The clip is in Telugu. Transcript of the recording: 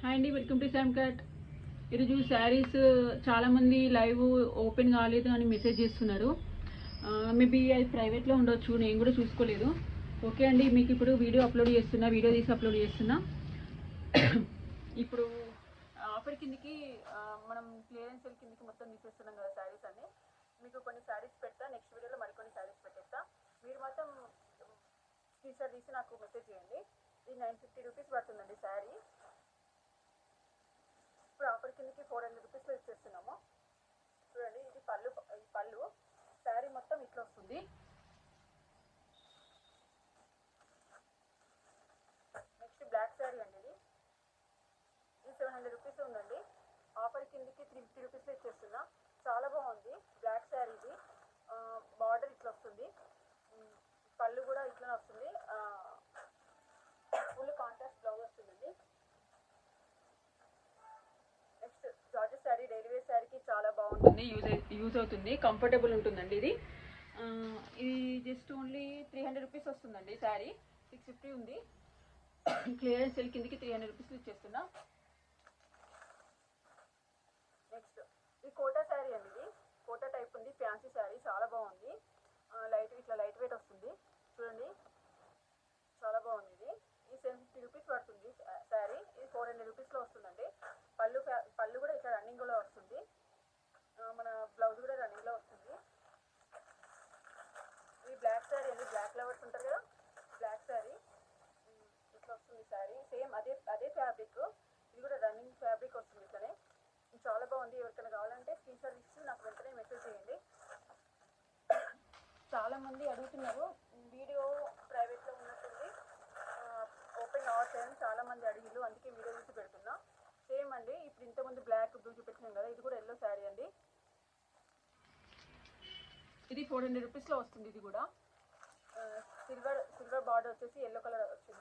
హాయ్ అండి, వెల్కమ్ టు శామ్ కట్. ఈరోజు శారీస్ చాలామంది లైవ్ ఓపెన్ కాలేదు అని మెసేజ్ చేస్తున్నారు. మేబీ అది ప్రైవేట్లో ఉండొచ్చు, నేను కూడా చూసుకోలేదు. ఓకే అండి, మీకు ఇప్పుడు వీడియో తీసి అప్లోడ్ చేస్తున్నా. ఇప్పుడు ఆఫర్ కిందికి మనం క్లియరెన్స్ సేల్ కిందికి మొత్తం తీసేస్తున్నాం కదా శారీస్ అన్ని. మీకు కొన్ని శారీస్ పెడతా, నెక్స్ట్ వీడియోలో మరికొన్ని శారీస్ పెట్టేస్తా. మీరు మాత్రం స్క్రీన్షాట్ తీసి నాకు మెసేజ్ చేయండి. ఇది 950 రూపీస్ పడుతుందండి శారీ. ఇప్పుడు ఆఫర్ కిందకి 400 రూపీస్లో ఇచ్చేస్తున్నాము. చూడండి, ఇది పళ్ళు శారీ మొత్తం ఇట్లా వస్తుంది. నెక్స్ట్ బ్లాక్ శారీ అండి, ఇది 700 రూపీస్ ఉందండి. ఆఫర్ కిందకి 350 రూపీస్లో ఇచ్చేస్తున్నా. చాలా బాగుంది బ్లాక్ శారీ. ఇది బార్డర్ ఇట్లా వస్తుంది, పళ్ళు కూడా ఇట్లా వస్తుంది, ఫుల్ కాంట్రాస్ట్ బ్లౌజ్ వస్తుందండి. Next georgette sari, daily wear శారీకి చాలా బాగుంటుంది, యూజ్ అవుతుంది, కంఫర్టబుల్ ఉంటుందండి. ఇది జస్ట్ ఓన్లీ 300 రూపీస్ వస్తుందండి. శారీ 650 ఉంది. క్లియరెన్స్ సేల్ కిందకి 300 రూపీస్ ఇచ్చేస్తున్నా. నెక్స్ట్ ఇది కోటా శారీ అండి, ఇది కోటా టైప్ ఉంది, ఫ్యాన్సీ శారీ చాలా బాగుంది. లైట్ వెయిట్ వస్తుంది. చూడండి, చాలా బాగుంది. ఇది 750 రూపీస్ పడుతుంది శారీ. ఇది 400 రూపీస్లో వస్తుందండి. పళ్ళు కూడా ఇట్లా రన్నింగ్లో వస్తుంది, మన బ్లౌజ్ కూడా రన్నింగ్లో వస్తుంది. ఇది బ్లాక్ శారీ అండి, బ్లాక్ లవర్స్ ఉంటారు కదా, బ్లాక్ శారీ ఇట్లా వస్తుంది. శారీ సేమ్ అదే ఫ్యాబ్రిక్, ఇది కూడా రన్నింగ్ ఫ్యాబ్రిక్ వస్తుంది ఇట్లనే. చాలా బాగుంది. ఎవరికైనా కావాలంటే స్క్రీన్షాట్ ఇచ్చి నాకు వెంటనే మెసేజ్ చేయండి. చాలామంది అడుగుతున్నారు, వీడియో ప్రైవేట్లో ఉన్నట్టుంది, ఓపెన్ అవ్వట్లేదని చాలామంది అడిగిళ్ళు, అందుకే వీడియో తీసి పెడుతున్నా. సేమ్ అండి, ఇప్పుడు ఇంతకుముందు బ్లాక్ బ్లూ చూపించినాం కదా, ఇది కూడా ఎల్లో శారీ అండి. ఇది 400 రూపీస్లో వస్తుంది. ఇది కూడా సిల్వర్ బార్డర్ వచ్చేసి ఎల్లో కలర్ వచ్చింది.